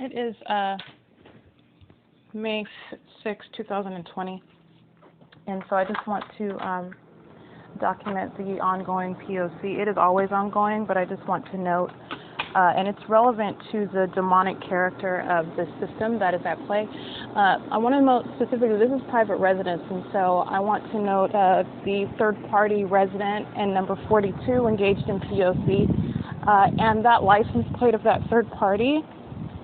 It is May 6, 2020, and so I just want to document the ongoing POC. It is always ongoing, but I just want to note, and it's relevant to the demonic character of the system that is at play. I want to note specifically, this is private residence, and so I want to note the third-party resident and number 42 engaged in POC, and that license plate of that third party,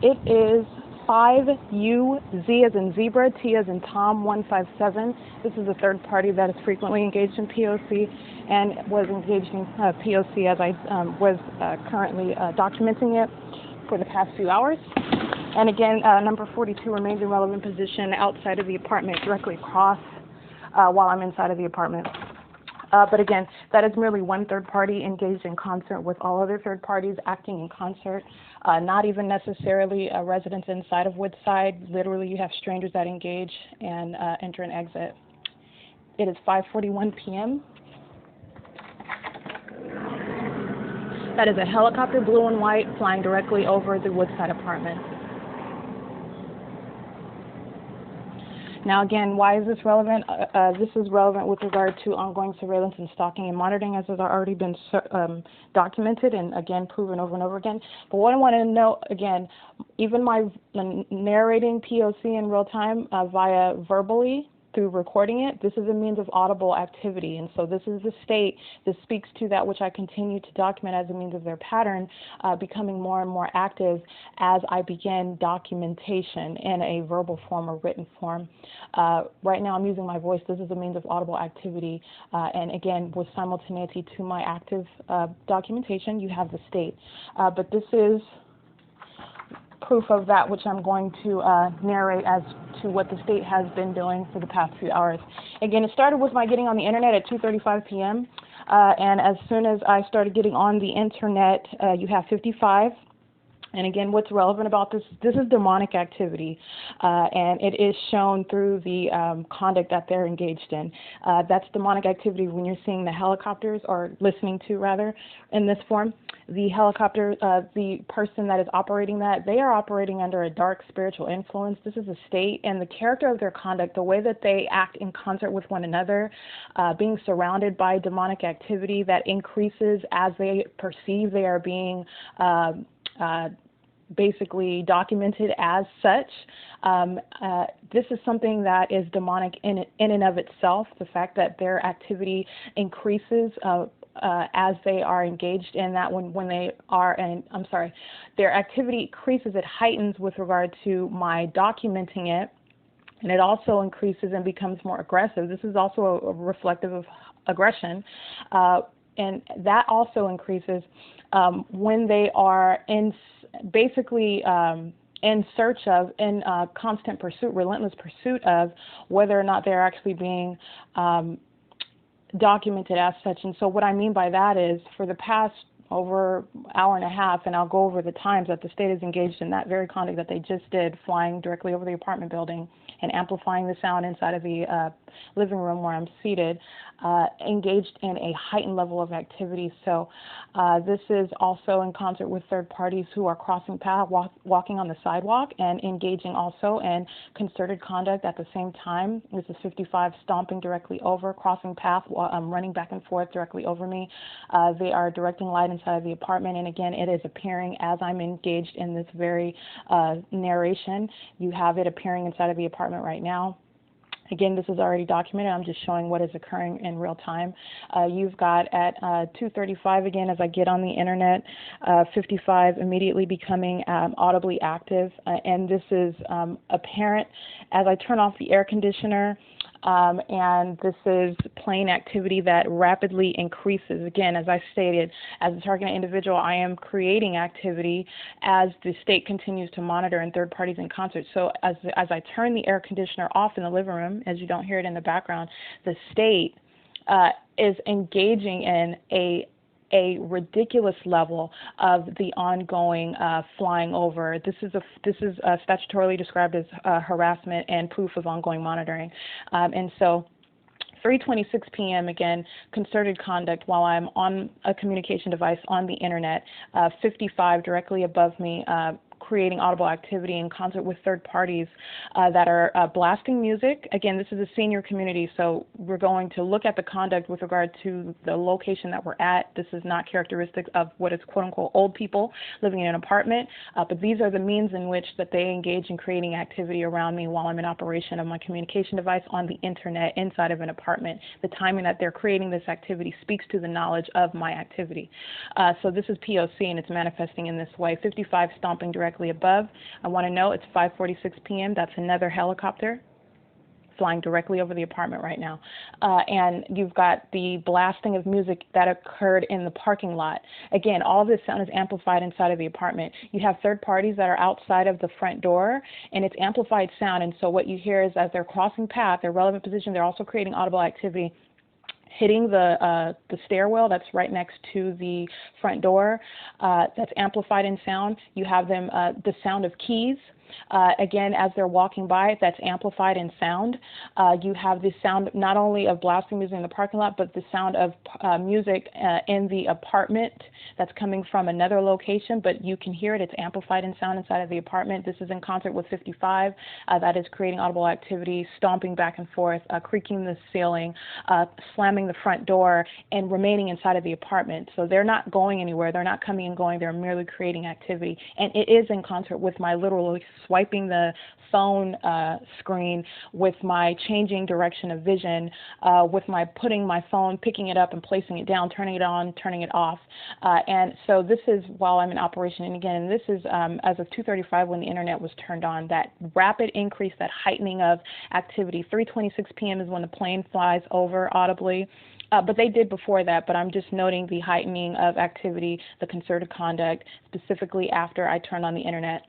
it is 5U-Z as in zebra, T as in Tom, 157. This is a third party that is frequently engaged in POC and was engaged in POC as I was currently documenting it for the past few hours. And again, number 42 remains in relevant position outside of the apartment, directly across while I'm inside of the apartment. But again, that is merely one third party engaged in concert with all other third parties acting in concert, not even necessarily residents inside of Woodside. Literally, you have strangers that engage and enter and exit. It is 5:41 p.m. That is a helicopter, blue and white, flying directly over the Woodside apartment. Now again, why is this relevant? This is relevant with regard to ongoing surveillance and stalking and monitoring, as has already been documented and again proven over and over again. But what I want to note again, even my narrating POC in real time via verbally through recording it, this is a means of audible activity, and so this is the state. This speaks to that which I continue to document as a means of their pattern becoming more and more active as I begin documentation in a verbal form or written form. Right now I'm using my voice. This is a means of audible activity, and again, with simultaneity to my active documentation, you have the state. But this is proof of that which I'm going to narrate as to what the state has been doing for the past few hours. Again, it started with my getting on the internet at 2:35 p.m. And as soon as I started getting on the internet, you have 55. And again, what's relevant about this is demonic activity, and it is shown through the conduct that they're engaged in. That's demonic activity when you're seeing the helicopters, or listening to rather, in this form. The helicopter, the person that is operating that, they are operating under a dark spiritual influence. This is a state, and the character of their conduct, the way that they act in concert with one another, being surrounded by demonic activity that increases as they perceive they are being basically documented as such. This is something that is demonic in and of itself, the fact that their activity increases as they are engaged in that when they are, and I'm sorry, their activity increases, it heightens with regard to my documenting it, and it also increases and becomes more aggressive. This is also a reflective of aggression, and that also increases when they are in basically in search of, in constant pursuit, relentless pursuit of whether or not they're actually being documented as such. And so what I mean by that is, for the past over hour and a half, and I'll go over the times that the state is engaged in that very conduct that they just did, flying directly over the apartment building and amplifying the sound inside of the living room where I'm seated, engaged in a heightened level of activity. So this is also in concert with third parties who are crossing paths, walking on the sidewalk, and engaging also in concerted conduct at the same time. This is 55 stomping directly over, crossing path, running back and forth directly over me. They are directing light inside of the apartment, and again, it is appearing as I'm engaged in this very narration. You have it appearing inside of the apartment right now. Again, this is already documented. I'm just showing what is occurring in real time. You've got at 2:35, again, as I get on the internet, 55 immediately becoming audibly active. And this is apparent as I turn off the air conditioner. And this is plain activity that rapidly increases. Again, as I stated, as a targeted individual, I am creating activity as the state continues to monitor and third parties in concert. So as I turn the air conditioner off in the living room, as you don't hear it in the background, the state is engaging in a ridiculous level of the ongoing flying over. This is statutorily described as harassment and proof of ongoing monitoring. And so 3:26 p.m. again, concerted conduct while I'm on a communication device on the internet. 55 directly above me, creating audible activity in concert with third parties that are blasting music. Again, this is a senior community, so we're going to look at the conduct with regard to the location that we're at. This is not characteristic of what is quote-unquote old people living in an apartment, but these are the means in which that they engage in creating activity around me while I'm in operation of my communication device on the internet inside of an apartment. The timing that they're creating this activity speaks to the knowledge of my activity. So this is P.O.C. and it's manifesting in this way. 55 stomping directly above. I want to know it's 5:46 p.m. That's another helicopter flying directly over the apartment right now. And you've got the blasting of music that occurred in the parking lot. Again, all of this sound is amplified inside of the apartment. You have third parties that are outside of the front door, and it's amplified sound. And so what you hear is as they're crossing path, their relevant position, they're also creating audible activity, hitting the stairwell that's right next to the front door. That's amplified in sound. You have them, the sound of keys. Again, as they're walking by, that's amplified in sound. You have the sound not only of blasting music in the parking lot, but the sound of music in the apartment that's coming from another location, but you can hear it. It's amplified in sound inside of the apartment. This is in concert with 55. That is creating audible activity, stomping back and forth, creaking the ceiling, slamming the front door, and remaining inside of the apartment. So they're not going anywhere. They're not coming and going. They're merely creating activity. And it is in concert with my literal swiping the phone screen, with my changing direction of vision, with my putting my phone, picking it up and placing it down, turning it on, turning it off. And so this is while I'm in operation. And again, this is as of 2:35 when the internet was turned on, that rapid increase, that heightening of activity. 3:26 p.m. is when the plane flies over audibly. But they did before that, but I'm just noting the heightening of activity, the concerted conduct, specifically after I turned on the internet,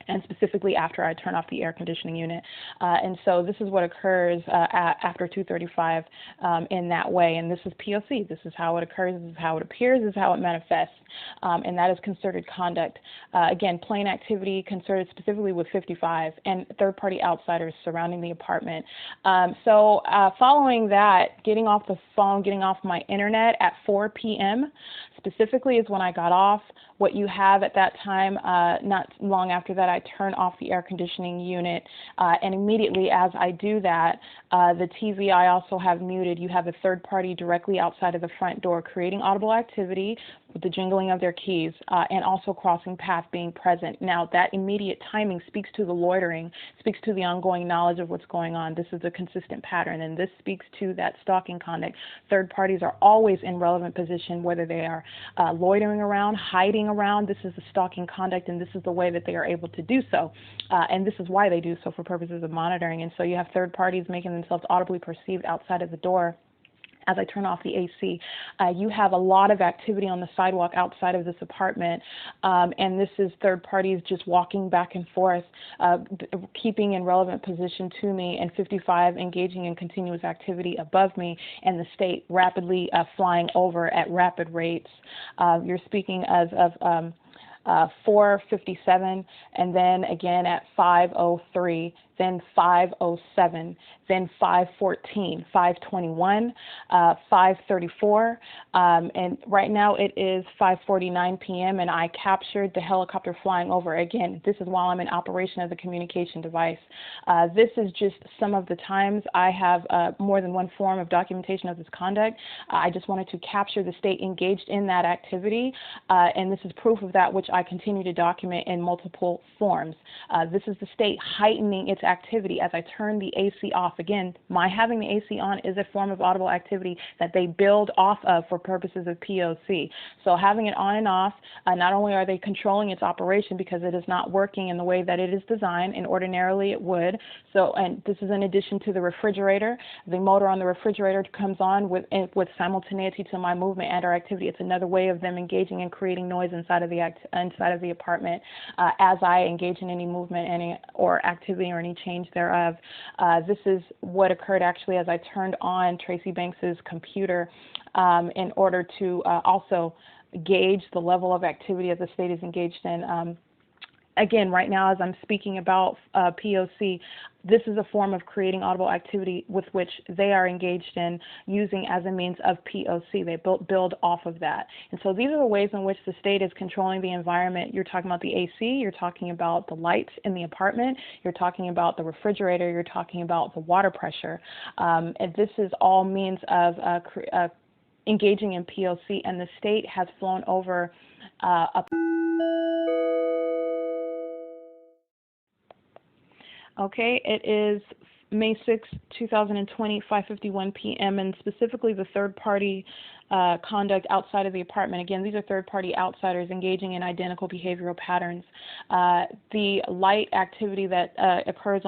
and specifically after I turn off the air conditioning unit. And so this is what occurs after 2:35 in that way. And this is POC. This is how it occurs. This is how it appears. This is how it manifests. And that is concerted conduct. Again, plain activity concerted specifically with 55 and third-party outsiders surrounding the apartment. So following that, getting off the phone, getting off my internet at 4 p.m. specifically is when I got off. What you have at that time, not long after that, I turn off the air conditioning unit, and immediately as I do that, the TV I also have muted. You have a third party directly outside of the front door creating audible activity with the jingling of their keys, and also crossing path being present. Now, that immediate timing speaks to the loitering, speaks to the ongoing knowledge of what's going on. This is a consistent pattern, and this speaks to that stalking conduct. Third parties are always in relevant position, whether they are loitering around, hiding around. This is the stalking conduct, and this is the way that they are able to do so. And this is why they do so, for purposes of monitoring. And so you have third parties making themselves audibly perceived outside of the door. As I turn off the AC, you have a lot of activity on the sidewalk outside of this apartment, and this is third parties just walking back and forth, keeping in relevant position to me, and 55 engaging in continuous activity above me, and the state rapidly flying over at rapid rates. You're speaking as of 4:57, and then again at 5:03, then 5:07, then 5:14, 5:21, 5:34, and right now it is 5:49 p.m. and I captured the helicopter flying over. Again, this is while I'm in operation of the communication device. This is just some of the times. I have more than one form of documentation of this conduct. I just wanted to capture the state engaged in that activity, and this is proof of that, which I continue to document in multiple forms. This is the state heightening its activity as I turn the AC off. Again, my having the AC on is a form of audible activity that they build off of for purposes of POC. So having it on and off, not only are they controlling its operation because it is not working in the way that it is designed, and ordinarily it would. So, and this is in addition to the refrigerator. The motor on the refrigerator comes on with simultaneity to my movement and our activity. It's another way of them engaging and creating noise inside of the apartment as I engage in any movement, or activity, or any change thereof. This is what occurred actually as I turned on Tracy Banks's computer in order to also gauge the level of activity that the state is engaged in. again, right now as I'm speaking about P.O.C., this is a form of creating audible activity with which they are engaged in using as a means of P.O.C. They build off of that. And so these are the ways in which the state is controlling the environment. You're talking about the AC, you're talking about the lights in the apartment, you're talking about the refrigerator, you're talking about the water pressure. And this is all means of engaging in P.O.C., and the state has flown over Okay, it is May 6, 2020, 5:51 p.m., and specifically the third-party conduct outside of the apartment. Again, these are third-party outsiders engaging in identical behavioral patterns. The light activity that occurs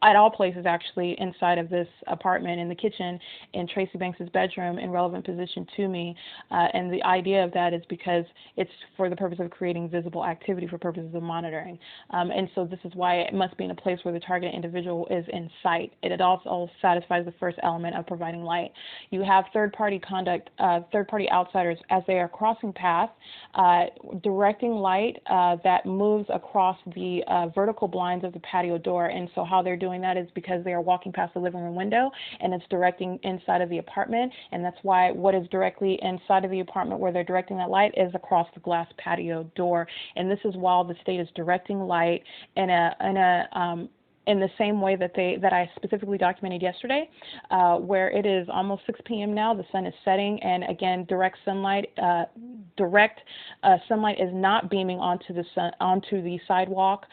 at all places actually inside of this apartment, in the kitchen, in Tracy Banks's bedroom, in relevant position to me. And the idea of that is because it's for the purpose of creating visible activity for purposes of monitoring. And so this is why it must be in a place where the target individual is in sight. It also satisfies the first element of providing light. You have third-party conduct, third-party outsiders as they are crossing paths, directing light that moves across the vertical blinds of the patio door. And so how they're doing that is because they are walking past the living room window and it's directing inside of the apartment, and that's why what is directly inside of the apartment where they're directing that light is across the glass patio door. And this is while the state is directing light in the same way that I specifically documented yesterday, where it is almost 6 p.m. now, the sun is setting, and again, direct sunlight is not beaming onto the sidewalk.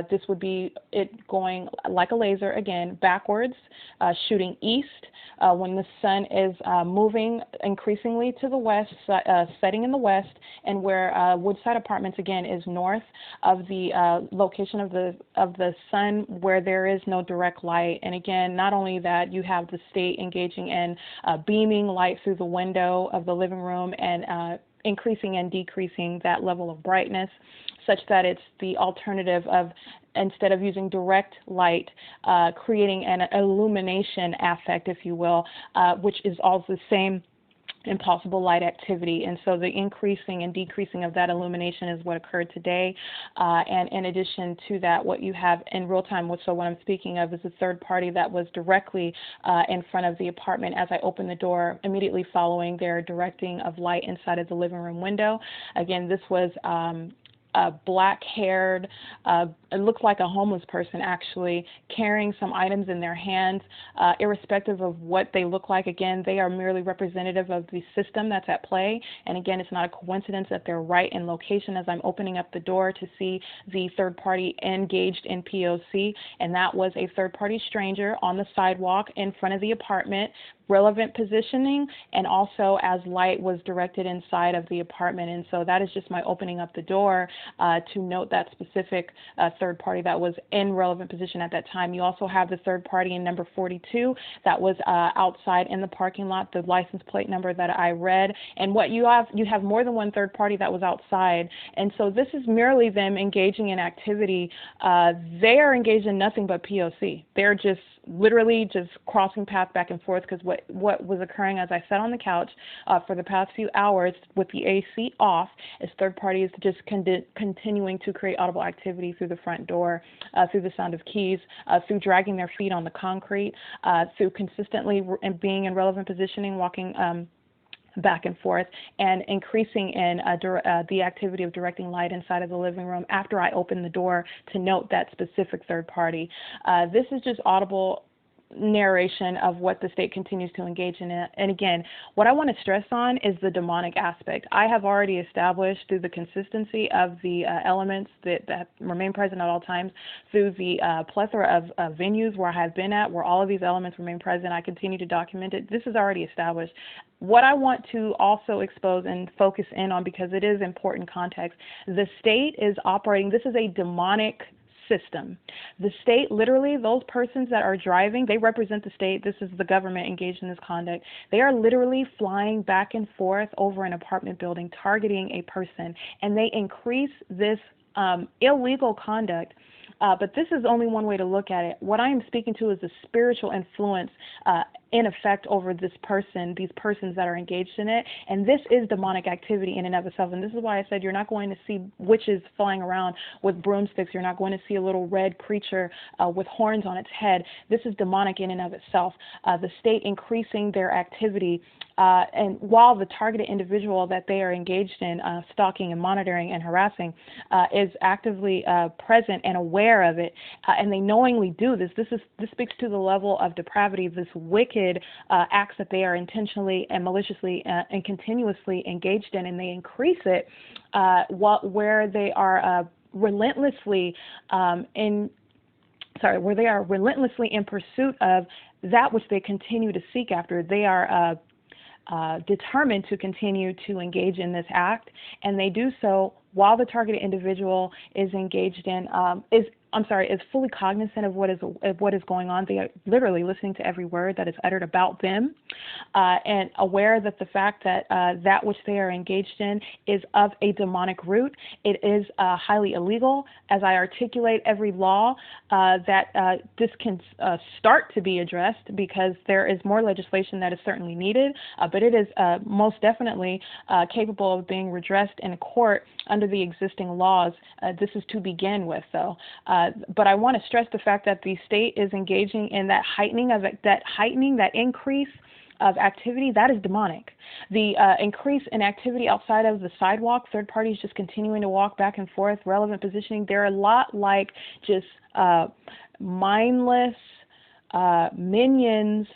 This would be it going like a laser, again, backwards, shooting east, when the sun is moving increasingly to the west, setting in the west, and where Woodside Apartments, again, is north of the location of the sun, where there is no direct light. And again, not only that, you have the state engaging in beaming light through the window of the living room and increasing and decreasing that level of brightness, such that it's the alternative of, instead of using direct light, creating an illumination affect, if you will, which is also the same impossible light activity. And so the increasing and decreasing of that illumination is what occurred today. And in addition to that, what you have in real time, so what I'm speaking of is a third party that was directly in front of the apartment as I opened the door, immediately following their directing of light inside of the living room window. Again, this was black-haired, it looks like a homeless person actually, carrying some items in their hands, irrespective of what they look like. Again, they are merely representative of the system that's at play. And again, it's not a coincidence that they're right in location as I'm opening up the door to see the third party engaged in P.O.C. And that was a third-party stranger on the sidewalk in front of the apartment, relevant positioning, and also as light was directed inside of the apartment. And so that is just my opening up the door to note that specific third party that was in relevant position at that time. You also have the third party in number 42 that was outside in the parking lot, the license plate number that I read. And what you have more than one third party that was outside. And so this is merely them engaging in activity. They are engaged in nothing but P.O.C. They're just literally just crossing paths back and forth, because what was occurring as I sat on the couch for the past few hours with the AC off is third parties just continuing to create audible activity through the front door, through the sound of keys, through dragging their feet on the concrete, through consistently being in relevant positioning, walking back and forth, and increasing in the activity of directing light inside of the living room after I opened the door to note that specific third party. This is just audible narration of what the state continues to engage in. And again, what I want to stress on is the demonic aspect. I have already established through the consistency of the elements that remain present at all times, through the plethora of venues where I have been at, where all of these elements remain present. I continue to document it. This is already established. What I want to also expose and focus in on, because it is important context, the state is operating, this is a demonic system. The state, literally, those persons that are driving, they represent the state. This is the government engaged in this conduct. They are literally flying back and forth over an apartment building, targeting a person, and they increase this illegal conduct. But this is only one way to look at it. What I am speaking to is the spiritual influence in effect over this person, these persons that are engaged in it. And this is demonic activity in and of itself. And this is why I said you're not going to see witches flying around with broomsticks. You're not going to see a little red creature with horns on its head. This is demonic in and of itself. The state increasing their activity, and while the targeted individual that they are engaged in stalking and monitoring and harassing is actively present and aware of it, and they knowingly do this, this speaks to the level of depravity, this wicked acts that they are intentionally and maliciously and continuously engaged in, and they increase it where they are relentlessly where they are relentlessly in pursuit of that which they continue to seek after. They are determined to continue to engage in this act, and they do so while the targeted individual is engaged in is fully cognizant of what is going on. They are literally listening to every word that is uttered about them, and aware that the fact that that which they are engaged in is of a demonic root. It is highly illegal. As I articulate every law, that this can start to be addressed, because there is more legislation that is certainly needed, but it is most definitely capable of being redressed in court under the existing laws. This is to begin with, though. But I want to stress the fact that the state is engaging in that heightening, that increase of activity. That is demonic. The increase in activity outside of the sidewalk, third parties just continuing to walk back and forth, relevant positioning, they're a lot like just mindless minions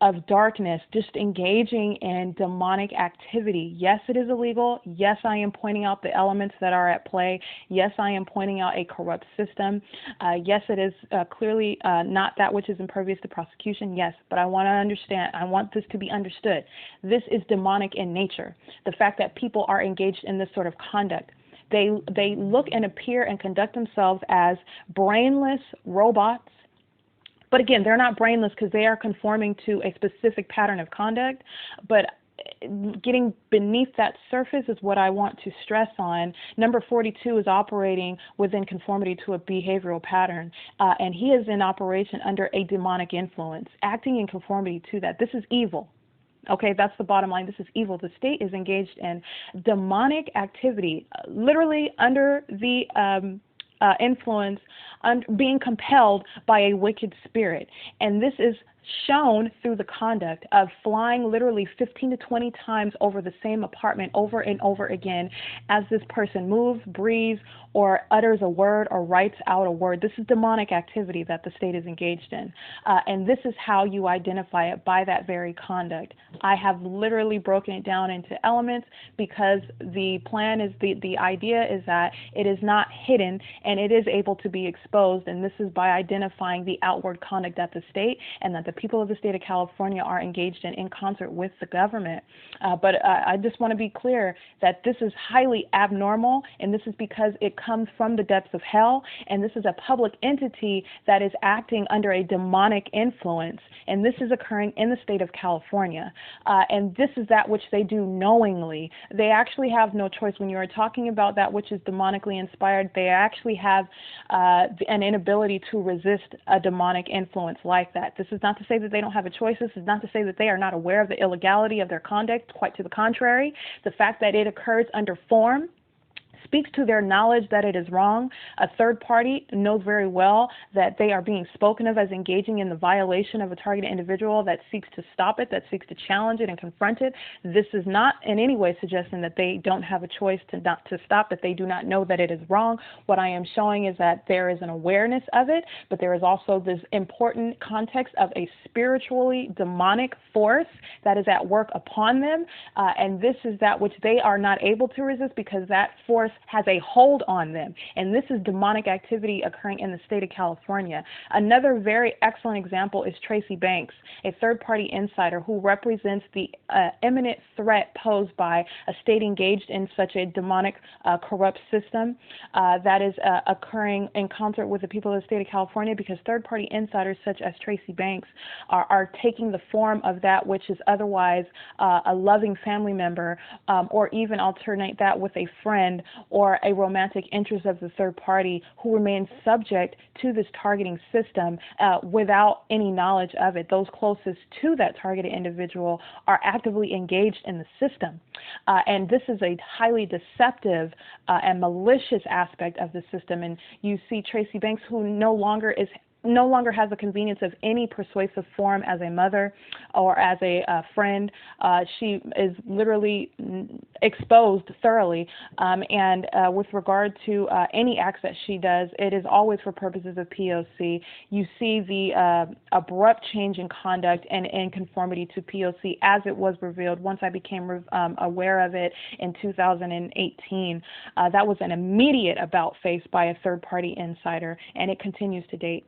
of darkness, just engaging in demonic activity. Yes, it is illegal. Yes, I am pointing out the elements that are at play. Yes, I am pointing out a corrupt system. Yes, it is clearly not that which is impervious to prosecution. Yes, but I want to understand, I want this to be understood. This is demonic in nature. The fact that people are engaged in this sort of conduct. They look and appear and conduct themselves as brainless robots. But again, they're not brainless because they are conforming to a specific pattern of conduct. But getting beneath that surface is what I want to stress on. Number 42 is operating within conformity to a behavioral pattern, and he is in operation under a demonic influence, acting in conformity to that. This is evil. Okay, that's the bottom line. This is evil. The state is engaged in demonic activity, literally under the influence, being compelled by a wicked spirit. And this is shown through the conduct of flying literally 15 to 20 times over the same apartment over and over again as this person moves, breathes, or utters a word or writes out a word. This is demonic activity that the state is engaged in. And this is how you identify it, by that very conduct. I have literally broken it down into elements because the plan is, the idea is that it is not hidden and it is able to be exposed. And this is by identifying the outward conduct at the state, and that the people of the state of California are engaged in concert with the government. But I just want to be clear that this is highly abnormal, and this is because it comes from the depths of hell, and this is a public entity that is acting under a demonic influence, and this is occurring in the state of California. And this is that which they do knowingly. They actually have no choice. When you are talking about that which is demonically inspired, they actually have an inability to resist a demonic influence like that. This is not to say that they don't have a choice. This is not to say that they are not aware of the illegality of their conduct. Quite to the contrary. The fact that it occurs under form speaks to their knowledge that it is wrong. A third party knows very well that they are being spoken of as engaging in the violation of a targeted individual that seeks to stop it, that seeks to challenge it and confront it. This is not in any way suggesting that they don't have a choice to stop, that they do not know that it is wrong. What I am showing is that there is an awareness of it, but there is also this important context of a spiritually demonic force that is at work upon them, and this is that which they are not able to resist because that force has a hold on them. And this is demonic activity occurring in the state of California. Another very excellent example is TRACEE Banks, a third-party insider who represents the imminent threat posed by a state engaged in such a demonic, corrupt system that is occurring in concert with the people of the state of California, because third-party insiders such as TRACEE Banks are taking the form of that which is otherwise a loving family member, or even alternate that with a friend or a romantic interest of the third party who remains subject to this targeting system without any knowledge of it. Those closest to that targeted individual are actively engaged in the system. And this is a highly deceptive and malicious aspect of the system. And you see TRACEE Banks, who no longer has the convenience of any persuasive form as a mother or as a friend. She is literally exposed thoroughly, and with regard to any acts that she does, it is always for purposes of P.O.C. You see the abrupt change in conduct and in conformity to P.O.C. as it was revealed once I became aware of it in 2018. That was an immediate about face by a third-party insider, and it continues to date.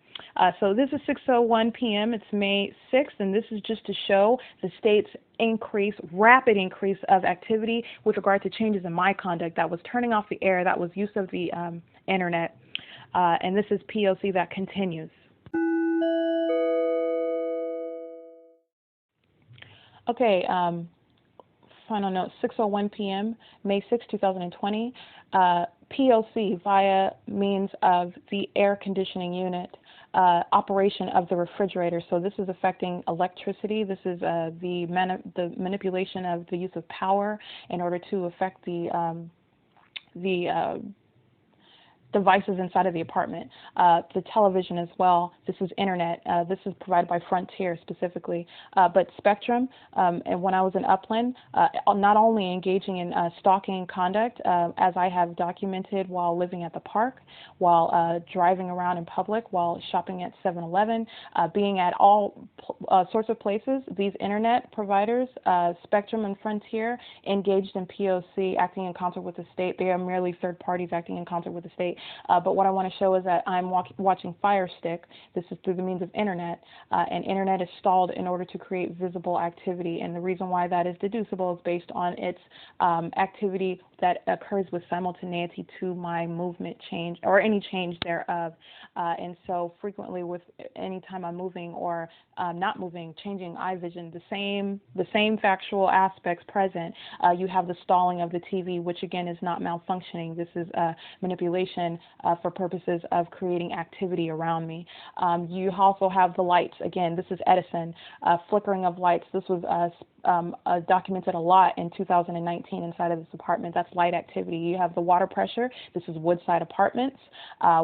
So this is 6:01 p.m. It's May 6th, and this is just to show the state's rapid increase of activity with regard to changes in my conduct. That was turning off the air, that was use of the internet, and this is P.O.C. that continues. Okay, final note, 6:01 p.m., May 6, 2020. P.O.C. via means of the air conditioning unit. Operation of the refrigerator. So this is affecting electricity. This is the manipulation of the use of power in order to affect the devices inside of the apartment. The television as well. This is internet. This is provided by Frontier specifically. But Spectrum, and when I was in Upland, not only engaging in stalking conduct, as I have documented while living at the park, while driving around in public, while shopping at 7-Eleven, being at all sorts of places, these internet providers, Spectrum and Frontier, engaged in P.O.C. acting in concert with the state. They are merely third parties acting in concert with the state. But what I want to show is that I'm watching Fire Stick. This is through the means of internet, and internet is stalled in order to create visible activity. And the reason why that is deducible is based on its activity that occurs with simultaneity to my movement change or any change thereof. And so frequently with any time I'm moving or not moving, changing eye vision, the same factual aspects present, you have the stalling of the TV, which again is not malfunctioning. This is manipulation for purposes of creating activity around me. You also have the lights. Again, this is Edison, flickering of lights. This was documented a lot in 2019 inside of this apartment. That's light activity. You have the water pressure. This is Woodside Apartments,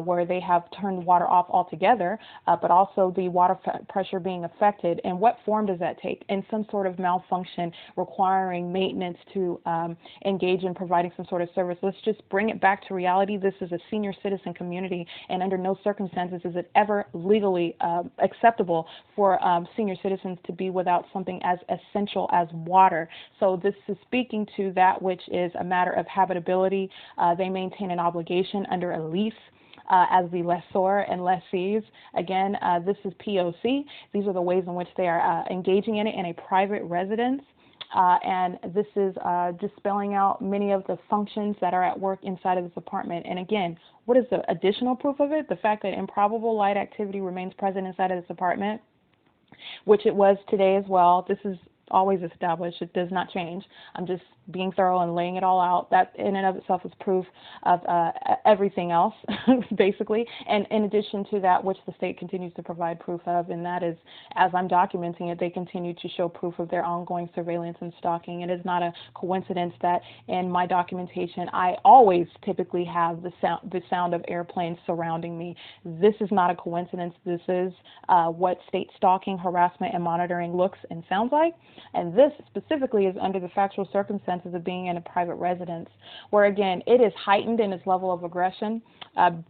where they have turned water off altogether, but also the water pressure being affected. And what form does that take? In some sort of malfunction requiring maintenance to engage in providing some sort of service. Let's just bring it back to reality. This is a senior citizen community, and under no circumstances is it ever legally acceptable for senior citizens to be without something as essential as water. So this is speaking to that which is a matter of habitability. They maintain an obligation under a lease as the lessor and lessees. Again, this is P.O.C. These are the ways in which they are engaging in it in a private residence. And this is just spelling out many of the functions that are at work inside of this apartment. And again, what is the additional proof of it? The fact that improbable light activity remains present inside of this apartment, which it was today as well. This is always established. It does not change. I'm just being thorough and laying it all out. That in and of itself is proof of everything else, basically. And in addition to that, which the state continues to provide proof of, and that is, as I'm documenting it, they continue to show proof of their ongoing surveillance and stalking. It is not a coincidence that in my documentation, I always typically have the sound of airplanes surrounding me. This is not a coincidence. This is what state stalking, harassment, and monitoring looks and sounds like. And this specifically is under the factual circumstances of being in a private residence, where again, it is heightened in its level of aggression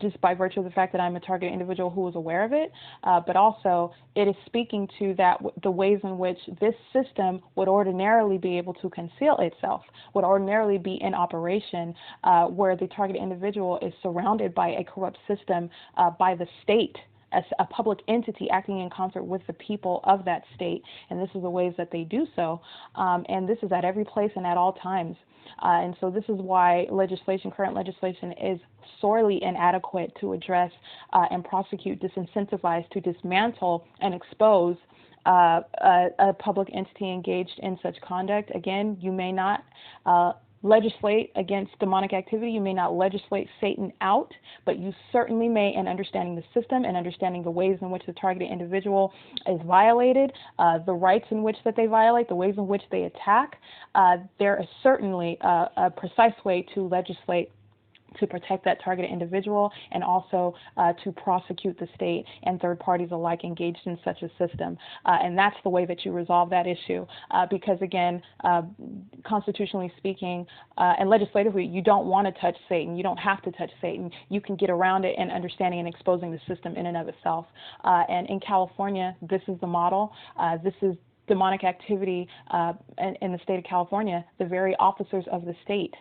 just by virtue of the fact that I'm a target individual who is aware of it, but also it is speaking to that the ways in which this system would ordinarily be able to conceal itself, would ordinarily be in operation, where the target individual is surrounded by a corrupt system by the state, as a public entity acting in concert with the people of that state. And this is the ways that they do so. And this is at every place and at all times. And so this is why current legislation is sorely inadequate to address and prosecute, disincentivize, to dismantle and expose a public entity engaged in such conduct. Again, you may not legislate against demonic activity. You may not legislate Satan out, but you certainly may, in understanding the system and understanding the ways in which the targeted individual is violated, the rights in which that they violate, the ways in which they attack, there is certainly a precise way to legislate to protect that targeted individual, and also to prosecute the state and third parties alike engaged in such a system. And that's the way that you resolve that issue, because again, constitutionally speaking and legislatively, you don't want to touch Satan. You don't have to touch Satan. You can get around it in understanding and exposing the system in and of itself. And in California, this is the model. This is demonic activity in the state of California. The very officers of the state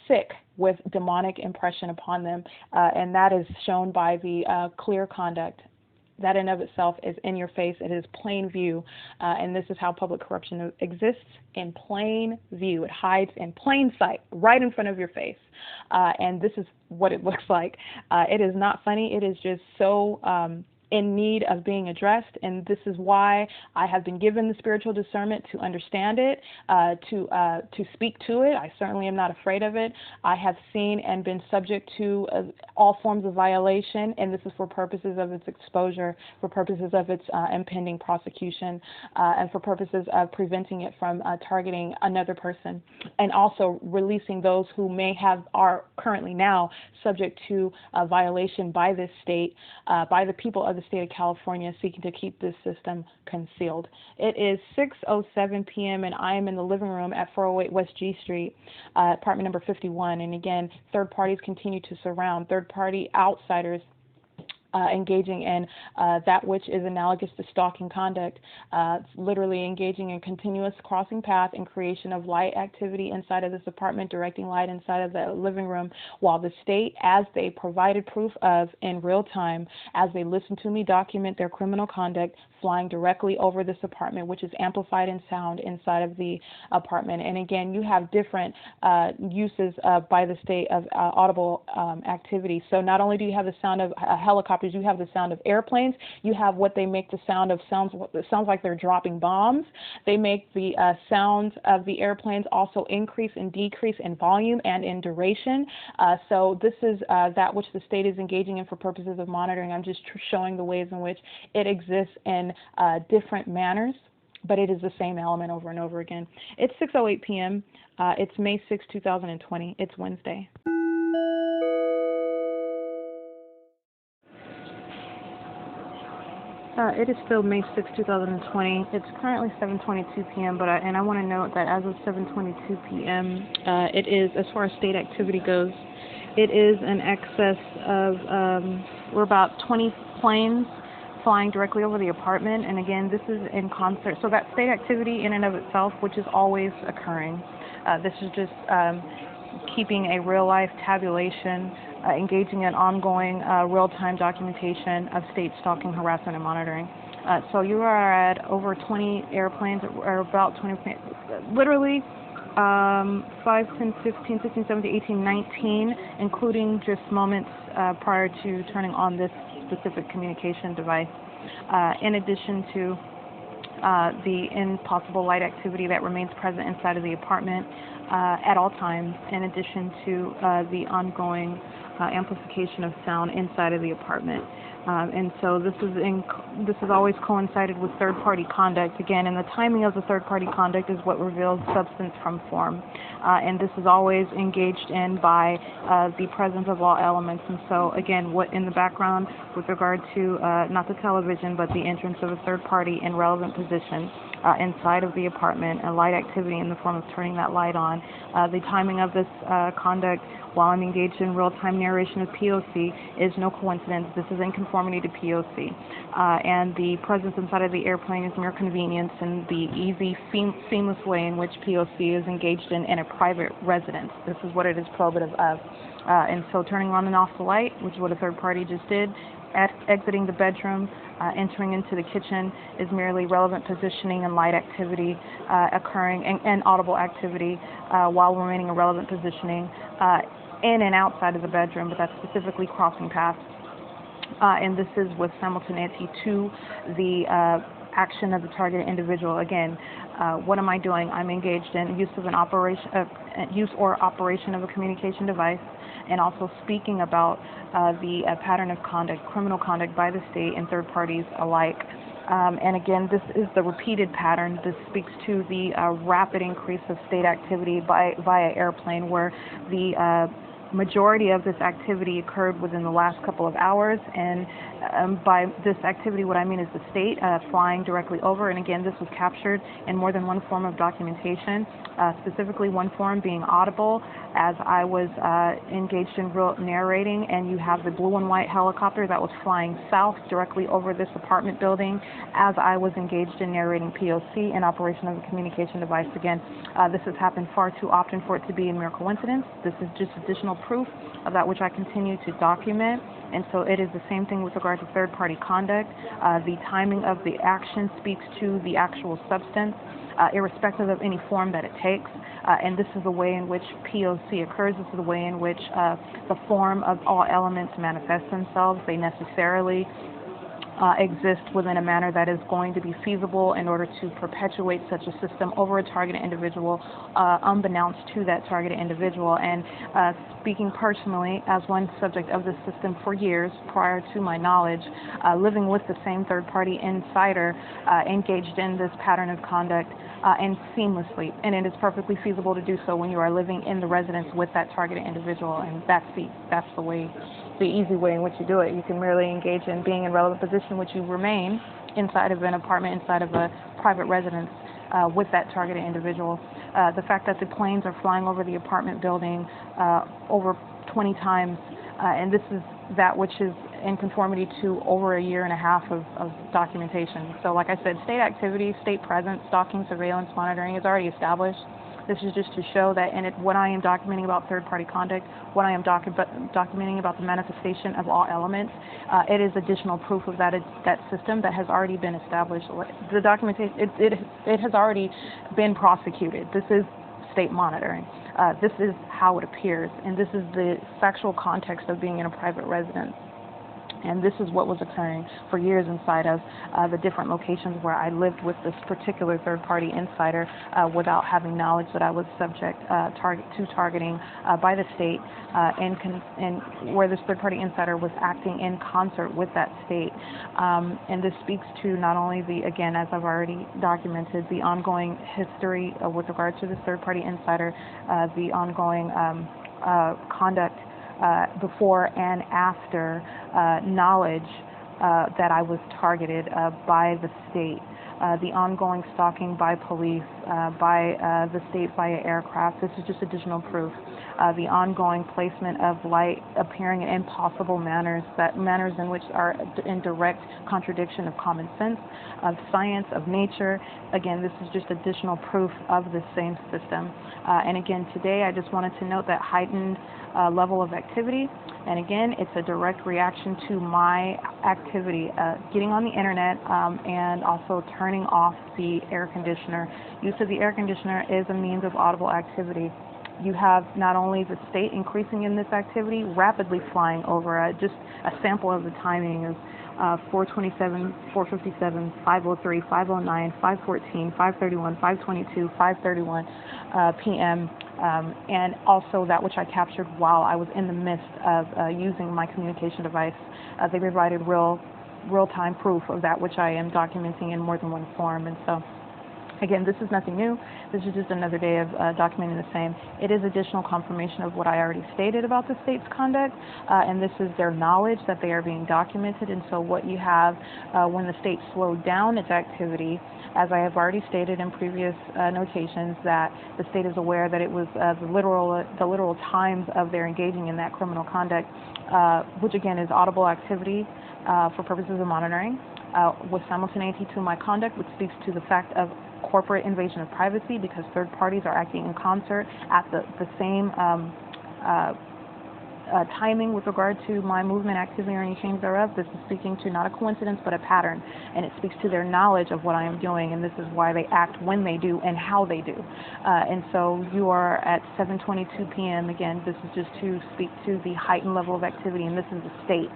sick with demonic impression upon them, and that is shown by the clear conduct. That in of itself is in your face. It is plain view, and this is how public corruption exists, in plain view. It hides in plain sight, right in front of your face, and this is what it looks like. It is not funny. It is just so in need of being addressed, and this is why I have been given the spiritual discernment to understand it, to speak to it. I certainly am not afraid of it. I have seen and been subject to all forms of violation, and this is for purposes of its exposure, for purposes of its impending prosecution, and for purposes of preventing it from targeting another person, and also releasing those who are currently now subject to violation by this state, by the people of the state of California, seeking to keep this system concealed. It is 6:07 p.m. and I am in the living room at 408 West G Street, apartment number 51. And again, third parties continue to surround, third party outsiders engaging in that which is analogous to stalking conduct, literally engaging in continuous crossing path and creation of light activity inside of this apartment, directing light inside of the living room, while the state, as they provided proof of in real time, as they listened to me document their criminal conduct, flying directly over this apartment, which is amplified in sound inside of the apartment. And again, you have different uses by the state of audible activity. So not only do you have the sound of helicopters, you have the sound of airplanes. You have what they make the sound of sounds like they're dropping bombs. They make the sounds of the airplanes also increase and decrease in volume and in duration. So this is that which the state is engaging in for purposes of monitoring. I'm just showing the ways in which it exists in different manners, but it is the same element over and over again. It's 6:08 p.m. It's May 6, 2020. It's Wednesday. It is still May 6, 2020. It's currently 7:22 p.m., but I want to note that as of 7:22 p.m., it is, as far as state activity goes, it is in excess of, we're about 20 planes flying directly over the apartment, and again, this is in concert. So that state activity in and of itself, which is always occurring, this is just keeping a real-life tabulation, engaging in ongoing real-time documentation of state stalking, harassment, and monitoring. So you are at over 20 airplanes, or about 20, literally 5, 10, 15, 16, 17, 18, 19, including just moments prior to turning on this specific communication device, in addition to the impossible light activity that remains present inside of the apartment at all times, in addition to the ongoing amplification of sound inside of the apartment. And so this is always coincided with third-party conduct, again, and the timing of the third-party conduct is what reveals substance from form. And this is always engaged in by the presence of all elements. And so, again, what in the background with regard to not the television, but the entrance of a third party in relevant position inside of the apartment, and light activity in the form of turning that light on. The timing of this conduct, while I'm engaged in real-time narration of P.O.C, is no coincidence. This is in conformity to P.O.C. And the presence inside of the airplane is mere convenience and the easy, seamless way in which P.O.C is engaged in a private residence. This is what it is probative of. And so turning on and off the light, which is what a third party just did, exiting the bedroom, entering into the kitchen, is merely relevant positioning and light activity occurring, and audible activity while remaining in relevant positioning in and outside of the bedroom, but that's specifically crossing paths. And this is with simultaneity to the action of the targeted individual. Again, what am I doing? I'm engaged in use of use or operation of a communication device, and also speaking about the pattern of conduct, criminal conduct by the state and third parties alike. And again, this is the repeated pattern. This speaks to the rapid increase of state activity via airplane, where the majority of this activity occurred within the last couple of hours. And by this activity, what I mean is the state flying directly over. And again, this was captured in more than one form of documentation, specifically one form being audible, as I was engaged in real narrating, and you have the blue and white helicopter that was flying south directly over this apartment building as I was engaged in narrating P.O.C. in operation of a communication device. Again, this has happened far too often for it to be a mere coincidence. This is just additional proof of that which I continue to document. And so it is the same thing with regard to third-party conduct. The timing of the action speaks to the actual substance, irrespective of any form that it takes. And this is the way in which P.O.C. occurs. This is the way in which the form of all elements manifest themselves. They necessarily exist within a manner that is going to be feasible in order to perpetuate such a system over a targeted individual, unbeknownst to that targeted individual. And speaking personally, as one subject of this system for years prior to my knowledge, living with the same third-party insider engaged in this pattern of conduct and seamlessly. And it is perfectly feasible to do so when you are living in the residence with that targeted individual, and that's the way, the easy way in which you do it. You can merely engage in being in relevant position, which you remain inside of an apartment, inside of a private residence with that targeted individual. The fact that the planes are flying over the apartment building over 20 times, and this is that which is in conformity to over a year and a half of documentation. So like I said, state activity, state presence, stalking, surveillance, monitoring is already established. This is just to show that when I am documenting about third-party conduct, when I am documenting about the manifestation of all elements, it is additional proof of that system that has already been established. The documentation, it has already been prosecuted. This is state monitoring. This is how it appears, and this is the factual context of being in a private residence. And this is what was occurring for years inside of the different locations where I lived with this particular third-party insider without having knowledge that I was subject to targeting by the state, and where this third-party insider was acting in concert with that state. And this speaks to not only again, as I've already documented, the ongoing history with regard to this third-party insider, the ongoing conduct before and after knowledge that I was targeted by the state, the ongoing stalking by police, by the state via aircraft. This is just additional proof. The ongoing placement of light appearing in impossible manners in which are in direct contradiction of common sense, of science, of nature. Again, this is just additional proof of the same system. And again, today I just wanted to note that heightened level of activity. And again, it's a direct reaction to my activity, getting on the internet and also turning off the air conditioner. Use of the air conditioner is a means of audible activity. You have not only the state increasing in this activity, rapidly flying over. Just a sample of the timing is 4:27, 4:57, 5:03, 5:09, 5:14, 5:31, 5:22, 5:31 p.m. And also that which I captured while I was in the midst of using my communication device. They provided real-time proof of that which I am documenting in more than one form. And so, again, this is nothing new. This is just another day of documenting the same. It is additional confirmation of what I already stated about the state's conduct, and this is their knowledge that they are being documented. And so what you have when the state slowed down its activity, as I have already stated in previous notations, that the state is aware that it was the literal times of their engaging in that criminal conduct, which again is audible activity for purposes of monitoring, with simultaneity to my conduct, which speaks to the fact of corporate invasion of privacy, because third parties are acting in concert at the same timing with regard to my movement, activity, or any change thereof. This is speaking to not a coincidence, but a pattern, and it speaks to their knowledge of what I am doing, and this is why they act when they do and how they do. And so you are at 7:22 p.m. Again, this is just to speak to the heightened level of activity, and this is the state.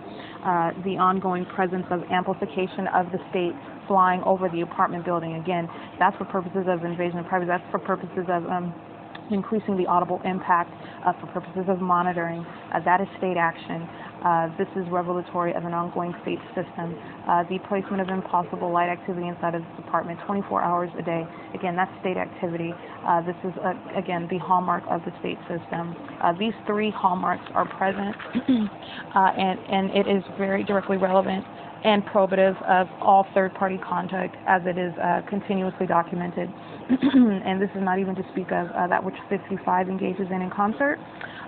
The ongoing presence of amplification of the state flying over the apartment building. Again, that's for purposes of invasion of privacy. That's for purposes of increasing the audible impact, for purposes of monitoring. That is state action. This is revelatory of an ongoing state system. The placement of impossible light activity inside of this apartment 24 hours a day. Again, that's state activity. This is, again, the hallmark of the state system. These three hallmarks are present, and it is very directly relevant and probative of all third-party conduct as it is continuously documented. And this is not even to speak of that which 55 engages in concert,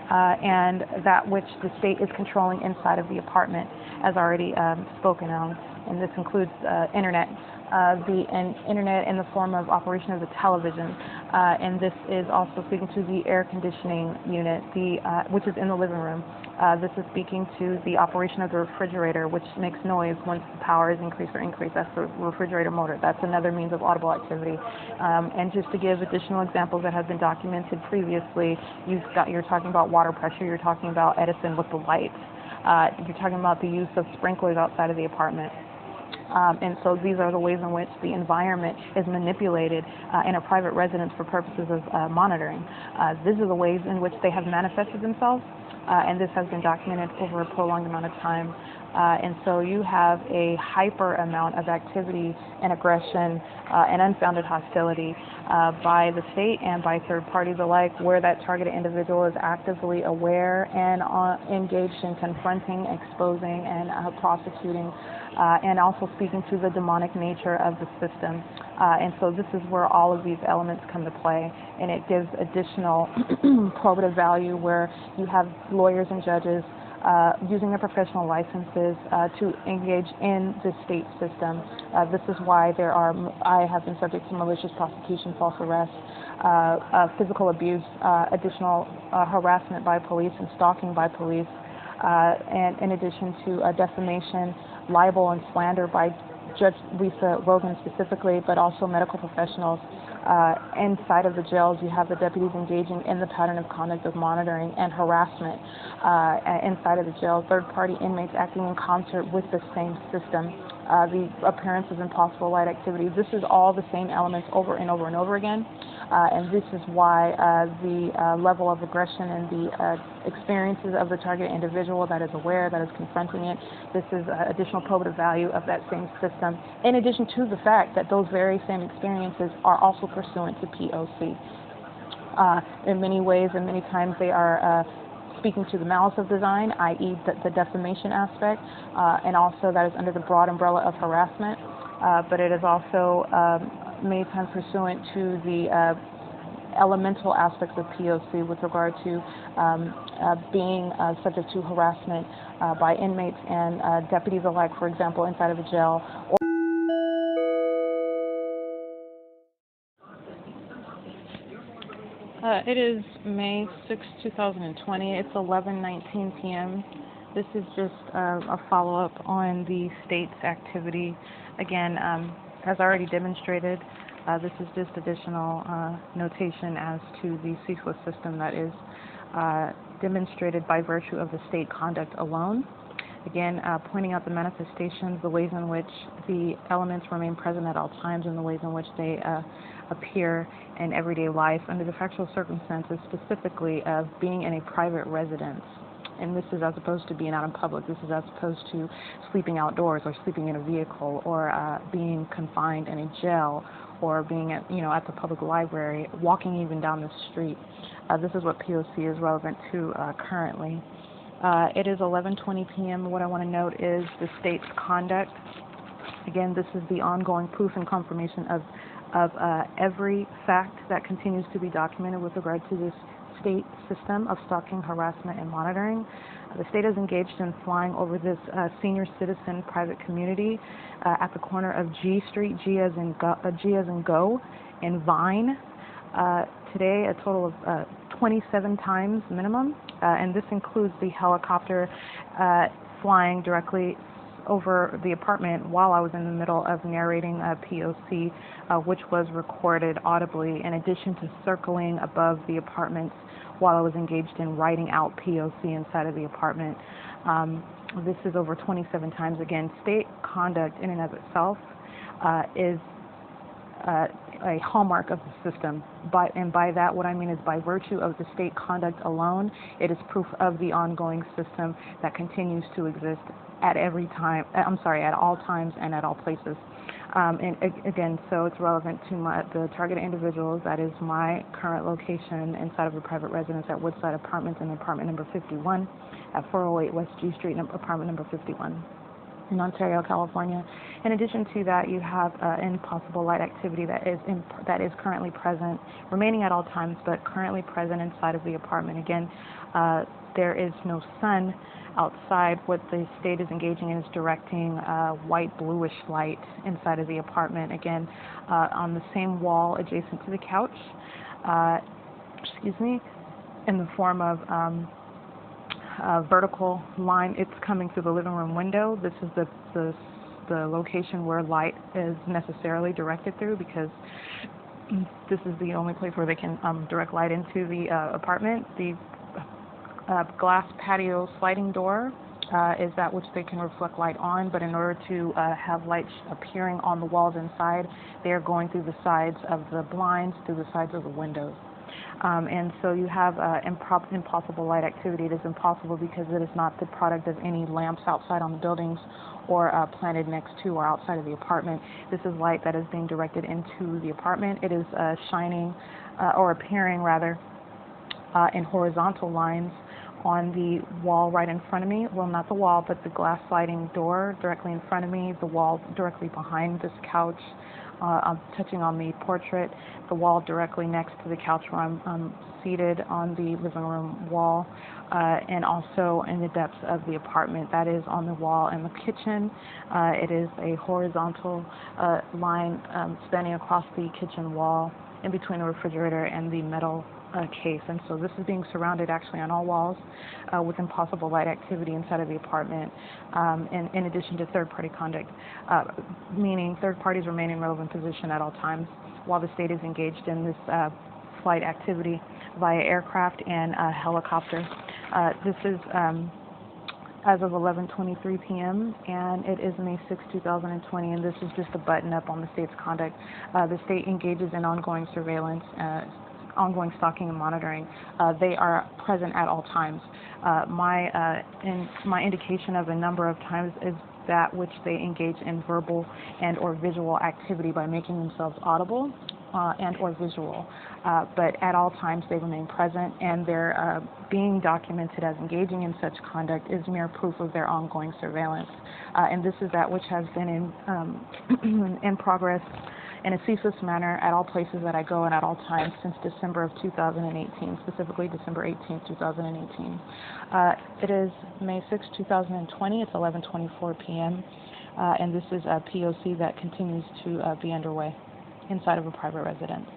and that which the state is controlling inside of the apartment, as already spoken on. And this includes internet, internet in the form of operation of the television, and this is also speaking to the air conditioning unit, which is in the living room. This is speaking to the operation of the refrigerator, which makes noise once the power is increased or increased. That's the refrigerator motor. That's another means of audible activity. And just to give additional examples that have been documented previously, you're talking about water pressure. You're talking about Edison with the lights. You're talking about the use of sprinklers outside of the apartment. And so these are the ways in which the environment is manipulated in a private residence for purposes of monitoring. These are the ways in which they have manifested themselves, and this has been documented over a prolonged amount of time. And so you have a hyper amount of activity and aggression and unfounded hostility by the state and by third parties alike, where that targeted individual is actively aware and engaged in confronting, exposing, and prosecuting, and also speaking to the demonic nature of the system. And so this is where all of these elements come to play, and it gives additional probative value where you have lawyers and judges using their professional licenses to engage in the state system. This is why I have been subject to malicious prosecution, false arrest, physical abuse, additional harassment by police, and stalking by police, and in addition to defamation, libel, and slander by Judge Lisa Rogan specifically, but also medical professionals. Inside of the jails, you have the deputies engaging in the pattern of conduct of monitoring and harassment inside of the jail. Third-party inmates acting in concert with the same system. The appearance of impossible light activity. This is all the same elements over and over and over again. And this is why the level of aggression and the experiences of the targeted individual that is aware, that is confronting it, this is additional probative value of that same system, in addition to the fact that those very same experiences are also pursuant to P.O.C. In many ways and many times they are speaking to the malice of design, i.e. the defamation aspect, and also that is under the broad umbrella of harassment, but it is also many times pursuant to the elemental aspects of P.O.C. with regard to being subject to harassment by inmates and deputies alike, for example, inside of a jail. It is May 6, 2020. It's 11:19 p.m. This is just a follow-up on the state's activity. Again, as already demonstrated, this is just additional notation as to the ceaseless system that is demonstrated by virtue of the state conduct alone. Again, pointing out the manifestations, the ways in which the elements remain present at all times, and the ways in which they appear in everyday life under the factual circumstances, specifically of being in a private residence. And this is as opposed to being out in public. This is as opposed to sleeping outdoors or sleeping in a vehicle or being confined in a jail or being at the public library, walking even down the street. This is what P.O.C. is relevant to currently. It is 11:20 p.m. What I want to note is the state's conduct. Again, this is the ongoing proof and confirmation of every fact that continues to be documented with regard to this state system of stalking, harassment, and monitoring. The state is engaged in flying over this senior citizen private community at the corner of G Street, G as in go, and Vine. Today, a total of 27 times minimum, and this includes the helicopter flying directly over the apartment while I was in the middle of narrating a P.O.C, which was recorded audibly, in addition to circling above the apartments while I was engaged in writing out P.O.C inside of the apartment. This is over 27 times. Again, state conduct in and of itself is a hallmark of the system, and by that what I mean is by virtue of the state conduct alone, it is proof of the ongoing system that continues to exist at at all times and at all places. And again, so it's relevant to the targeted individuals. That is my current location inside of a private residence at Woodside Apartments in apartment number 51 at 408 West G Street, apartment number 51. In Ontario, California. In addition to that, you have impossible light activity that is currently present, remaining at all times, but currently present inside of the apartment. Again, there is no sun outside. What the state is engaging in is directing white bluish light inside of the apartment. Again, on the same wall adjacent to the couch, in the form of vertical line. It's coming through the living room window. This is the location where light is necessarily directed through, because this is the only place where they can direct light into the apartment. The glass patio sliding door is that which they can reflect light on, but in order to have light appearing on the walls inside, they are going through the sides of the blinds, through the sides of the windows. And so you have impossible light activity. It is impossible because it is not the product of any lamps outside on the buildings or planted next to or outside of the apartment. This is light that is being directed into the apartment. It is shining or appearing rather in horizontal lines on the wall right in front of me. Well, not the wall, but the glass sliding door directly in front of me, the wall directly behind this couch. I'm touching on the portrait, the wall directly next to the couch where I'm seated on the living room wall, and also in the depths of the apartment. That is on the wall in the kitchen. It is a horizontal line spanning across the kitchen wall in between the refrigerator and the metal case. And so this is being surrounded actually on all walls with impossible light activity inside of the apartment, in addition to third-party conduct, meaning third parties remain in relevant position at all times while the state is engaged in this flight activity via aircraft and helicopter. This is as of 11:23 p.m. and it is May 6, 2020, and this is just a button up on the state's conduct. The state engages in ongoing surveillance, ongoing stalking and monitoring. They are present at all times. My indication of the number of times is that which they engage in verbal and or visual activity by making themselves audible and or visual. But at all times they remain present, and their being documented as engaging in such conduct is mere proof of their ongoing surveillance. And this is that which has been in progress in a ceaseless manner at all places that I go and at all times since December of 2018, specifically December 18, 2018. It is May 6, 2020. It's 11:24 p.m. And this is a POC that continues to be underway inside of a private residence.